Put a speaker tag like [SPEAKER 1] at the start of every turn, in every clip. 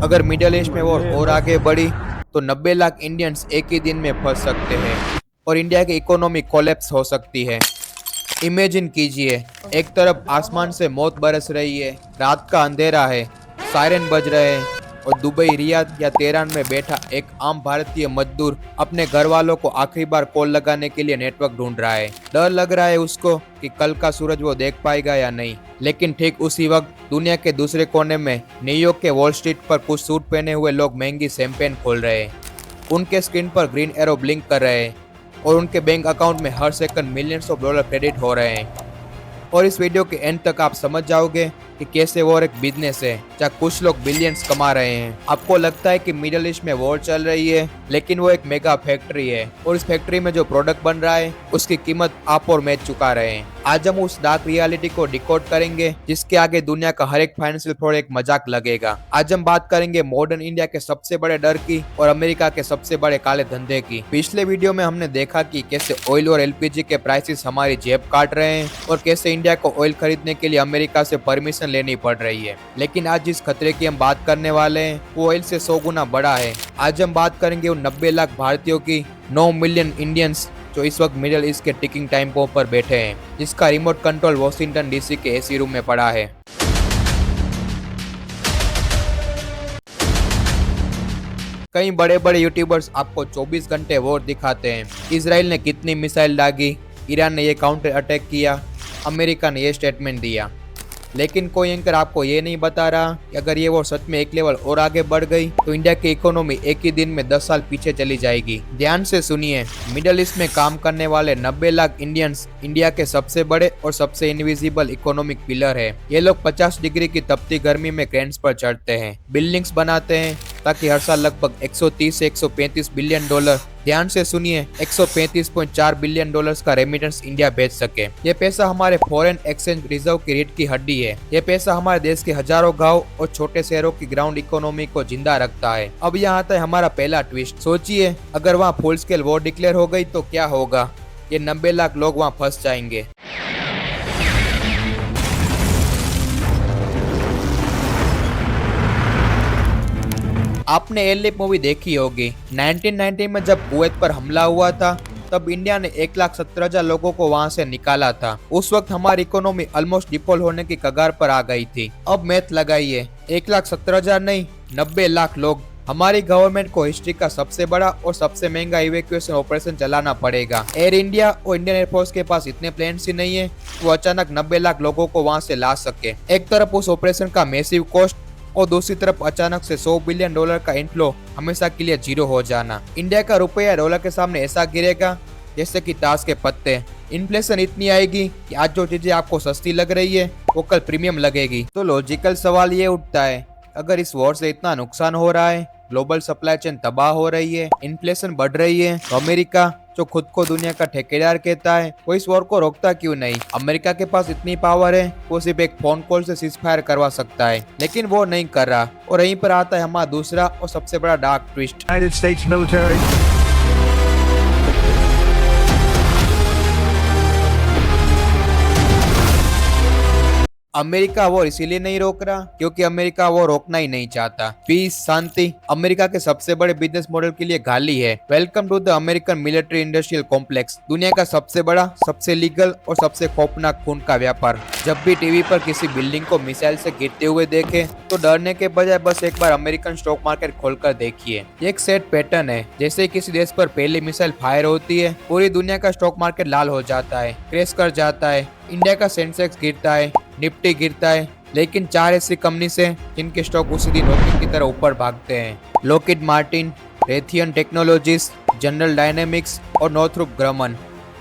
[SPEAKER 1] अगर middle east में war और आगे बढ़ी तो 90 लाख इंडियंस एक ही दिन में फंस सकते हैं और इंडिया की इकोनॉमी कोलैप्स हो सकती है। इमेजिन कीजिए, एक तरफ आसमान से मौत बरस रही है, रात का अंधेरा है, सायरन बज रहे हैं और दुबई, रियाद या तेहरान में बैठा एक आम भारतीय मजदूर अपने घर वालों को आखिरी बार कॉल लगाने के लिए नेटवर्क ढूंढ रहा है। डर लग रहा है उसको कि कल का सूरज वो देख पाएगा या नहीं। लेकिन ठीक उसी वक्त दुनिया के दूसरे कोने में न्यूयॉर्क के वॉल स्ट्रीट पर कुछ सूट पहने हुए लोग महंगी शैंपेन खोल रहे हैं। उनके स्क्रीन पर ग्रीन एरो ब्लिंक कर रहे हैं और उनके बैंक अकाउंट में हर second millions of dollar credit हो रहे हैं। और इस वीडियो के एंड तक आप समझ जाओगे कि कैसे वॉर एक बिजनेस है जहाँ कुछ लोग बिलियंस कमा रहे हैं। आपको लगता है कि मिडिल ईस्ट में वॉर चल रही है, लेकिन वो एक मेगा फैक्ट्री है और इस फैक्ट्री में जो प्रोडक्ट बन रहा है उसकी कीमत आप और मैं चुका रहे हैं। आज हम उस डार्क रियलिटी को डिकोड करेंगे जिसके आगे दुनिया का हर एक फाइनेंशियल फ्रॉड एक मजाक लगेगा। आज हम बात करेंगे मॉडर्न इंडिया के सबसे बड़े डर की और अमेरिका के सबसे बड़े काले धंधे की। पिछले वीडियो में हमने देखा कि कैसे ऑयल और एलपीजी के प्राइसेस हमारी जेब काट रहे हैं और कैसे इंडिया को ऑयल खरीदने के लिए अमेरिका से परमिशन लेनी पड़ रही है। लेकिन आज जिस खतरे की हम बात करने वाले हैं वो ऑयल से 100 गुना बड़ा है। आज हम बात करेंगे उन 90 लाख भारतीयों की, 9 मिलियन इंडियंस जो इस वक्त मिडिल ईस्ट के टिकिंग टाइम बम पर बैठे हैं, जिसका रिमोट कंट्रोल वॉशिंगटन डीसी के एसी रूम में पड़ा है। कई बड़े बड़े यूट्यूबर्स आपको 24 घंटे वॉर दिखाते हैं। इजराइल ने कितनी मिसाइल दागी, ईरान ने ये काउंटर अटैक किया, अमेरिका ने ये स्टेटमेंट दिया। लेकिन कोई एंकर आपको ये नहीं बता रहा कि अगर ये वॉर सच में एक लेवल और आगे बढ़ गई तो इंडिया की इकोनॉमी एक ही दिन में 10 साल पीछे चली जाएगी। ध्यान से सुनिए, मिडिल ईस्ट में काम करने वाले 90 लाख इंडियंस इंडिया के सबसे बड़े और सबसे इनविजिबल इकोनॉमिक पिलर है। ये लोग 50 डिग्री की तपती गर्मी में क्रेन्स पर चढ़ते हैं, बिल्डिंग्स बनाते हैं ताकि हर साल लगभग 130 से 135 बिलियन डॉलर, ध्यान से सुनिए, 135.4 बिलियन डॉलर्स का रेमिटेंस इंडिया भेज सके। ये पैसा हमारे फॉरेन एक्सचेंज रिजर्व की रीढ़ की हड्डी है। ये पैसा हमारे देश के हजारों गांव और छोटे शहरों की ग्राउंड इकोनॉमी को जिंदा रखता है। अब यहाँ आता है हमारा पहला ट्विस्ट। सोचिए, अगर वहाँ फुल स्केल वॉर डिक्लेयर हो गई तो क्या होगा? ये 90 लाख लोग वहाँ फंस जाएंगे। आपने एयरलिफ्ट मूवी देखी होगी। 1990 में जब कुवैत पर हमला हुआ था तब इंडिया ने 1,17,000 लोगों को वहां से निकाला था। उस वक्त हमारी इकोनॉमी ऑलमोस्ट डिफॉल्ट होने की कगार पर आ गई थी। अब मैथ लगाइए, 1,17,000 नहीं, 90 लाख लोग। हमारी गवर्नमेंट को हिस्ट्री का सबसे बड़ा और सबसे महंगा इवैक्यूएशन ऑपरेशन चलाना पड़ेगा। एयर इंडिया और इंडियन एयरफोर्स के पास इतने प्लेन्स ही नहीं है वो अचानक 90 लाख लोगों को वहां से ला सके। एक तरफ उस ऑपरेशन का मैसिव कॉस्ट और दूसरी तरफ अचानक से 100 बिलियन डॉलर का इनफ्लो हमेशा के लिए जीरो हो जाना। इंडिया का रुपया डॉलर के सामने ऐसा गिरेगा जैसे कि ताश के पत्ते। इन्फ्लेशन इतनी आएगी कि आज जो चीजें आपको सस्ती लग रही है वो कल प्रीमियम लगेगी। तो लॉजिकल सवाल ये उठता है, अगर इस वॉर से इतना नुकसान हो रहा है, ग्लोबल सप्लाई चेन तबाह हो रही है, इन्फ्लेशन बढ़ रही है, तो अमेरिका जो खुद को दुनिया का ठेकेदार कहता है वो इस वॉर को रोकता क्यों नहीं? अमेरिका के पास इतनी पावर है, वो सिर्फ एक फोन कॉल से सीज फायर करवा सकता है, लेकिन वो नहीं कर रहा। और यहीं पर आता है हमारा दूसरा और सबसे बड़ा dark twist.
[SPEAKER 2] United States military.
[SPEAKER 1] America war इसीलिए नहीं रोक रहा क्योंकि अमेरिका वो रोकना ही नहीं चाहता। पीस, शांति अमेरिका के सबसे बड़े बिजनेस मॉडल के लिए गाली है। Welcome to the American military industrial complex, दुनिया का सबसे बड़ा, सबसे लीगल और सबसे खौफनाक खून का व्यापार। जब भी टीवी पर किसी बिल्डिंग को मिसाइल से गिरते हुए देखे तो डरने के बजाय बस एक बार अमेरिकन स्टॉक मार्केट खोलकर देखिए। एक सेट पैटर्न है, जैसे किसी देश पर पहली मिसाइल फायर होती है पूरी दुनिया का स्टॉक मार्केट लाल हो जाता है, क्रैश कर जाता है। इंडिया का सेंसेक्स गिरता है, निफ्टी गिरता है, लेकिन 4 ऐसी कंपनी से जिनके स्टॉक उसी दिन रॉकेट की तरह ऊपर भागते हैं। Lockheed Martin, Raytheon technologies, general dynamics और नॉर्थरूप ग्रमन।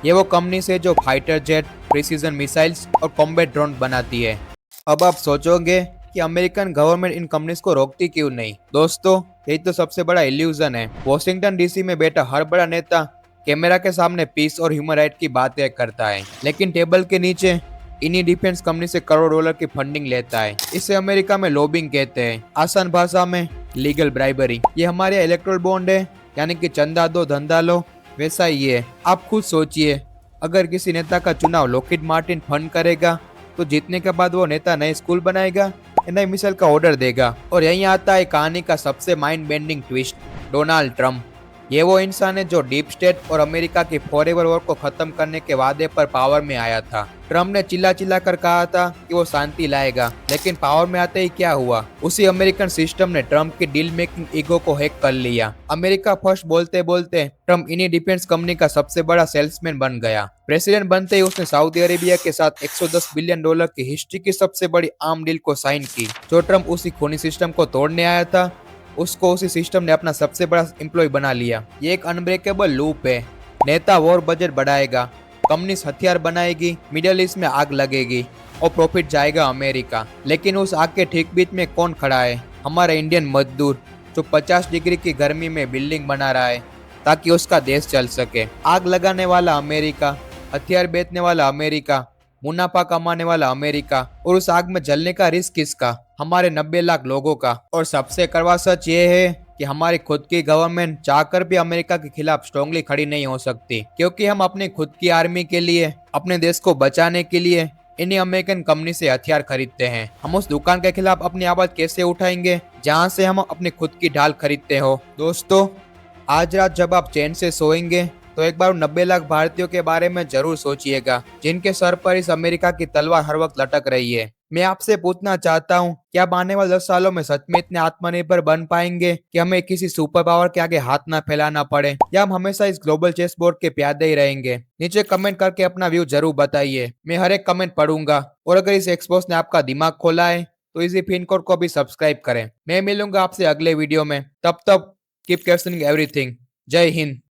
[SPEAKER 1] ये वो कंपनी है जो फाइटर जेट, प्रिसीजन मिसाइल्स और कॉम्बैट ड्रोन बनाती है। अब आप सोचोगे कि अमेरिकन गवर्नमेंट इन कंपनीज को रोकती क्यों नहीं? दोस्तों, यही तो सबसे बड़ा इल्यूजन है। वॉशिंगटन डीसी में बैठा हर बड़ा नेता कैमरा के सामने पीस और ह्यूमन राइट की बातें करता है, लेकिन टेबल के नीचे इन्हीं डिफेंस कंपनी से करोड़ डॉलर की फंडिंग लेता है। इसे अमेरिका में लॉबिंग कहते हैं, आसान भाषा में लीगल ब्राइबरी। ये हमारे इलेक्ट्रल बॉन्ड है, यानी कि चंदा दो धंधा लो, वैसा ही है। आप खुद सोचिए, अगर किसी नेता का चुनाव लॉकहीड मार्टिन फंड करेगा तो जीतने के बाद वो नेता नए स्कूल बनाएगा या नए मिसाइल का ऑर्डर देगा। और यहीं आता है कहानी का सबसे mind bending twist, Donald Trump. ये वो इंसान है जो डीप स्टेट और अमेरिका की फॉरएवर वॉर को खत्म करने के वादे पर पावर में आया था। ट्रम्प ने चिल्ला चिल्ला कर कहा था कि वो शांति लाएगा, लेकिन पावर में आते ही क्या हुआ, उसी अमेरिकन सिस्टम ने ट्रम्प की डील मेकिंग ईगो को हैक कर लिया। अमेरिका फर्स्ट बोलते बोलते ट्रम्प इंडियन डिफेंस कंपनी का सबसे बड़ा सेल्समैन बन गया। प्रेसिडेंट बनते ही उसने सऊदी अरेबिया के साथ $110 बिलियन की हिस्ट्री की सबसे बड़ी आर्म डील को साइन की। जो ट्रम्प उसी खूनी सिस्टम को तोड़ने आया था, उसको उसी सिस्टम ने अपना सबसे बड़ा एम्प्लॉय बना लिया। ये एक अनब्रेकेबल लूप है। नेता वॉर बजट बढ़ाएगा, कंपनी हथियार बनाएगी, मिडिल ईस्ट में आग लगेगी और प्रॉफिट जाएगा अमेरिका। लेकिन उस आग के ठीक बीच में कौन खड़ा है? हमारा इंडियन मजदूर जो 50 डिग्री की गर्मी में बिल्डिंग बना रहा है ताकि उसका देश चल सके। आग लगाने वाला अमेरिका, हथियार बेचने वाला अमेरिका, मुनाफा कमाने वाला अमेरिका, और उस आग में जलने का रिस्क किसका? हमारे 90 लाख लोगों का। और सबसे कड़वा सच ये है कि हमारी खुद की गवर्नमेंट चाहकर भी अमेरिका के खिलाफ स्ट्रांगली खड़ी नहीं हो सकती, क्योंकि हम अपनी खुद की आर्मी के लिए, अपने देश को बचाने के लिए इन्हीं अमेरिकन कंपनी से हथियार खरीदते हैं। हम उस दुकान के खिलाफ अपनी आवाज कैसे उठाएंगे जहां से हम अपनी खुद की ढाल खरीदते हो? दोस्तों, आज रात जब आप चैन से सोएंगे तो एक बार 90 लाख भारतीयों के बारे में जरूर सोचिएगा, जिनके सर पर इस अमेरिका की तलवार हर वक्त लटक रही है। मैं आपसे पूछना चाहता हूँ, क्या आप आने वाले 10 सालों में सच में इतने आत्मनिर्भर बन पाएंगे कि हमें किसी सुपर पावर के आगे हाथ ना फैलाना पड़े, या हम हमेशा इस ग्लोबल चेस बोर्ड के प्यादे ही रहेंगे? नीचे कमेंट करके अपना व्यू जरूर बताइए, मैं हर एक कमेंट पढ़ूंगा। और अगर इस एक्सपोज ने आपका दिमाग खोला है तो इसी फिनकोड को भी सब्सक्राइब करें। मैं मिलूंगा आपसे अगले वीडियो में, तब तक कीप क्वेश्चनिंग एवरीथिंग। जय हिंद।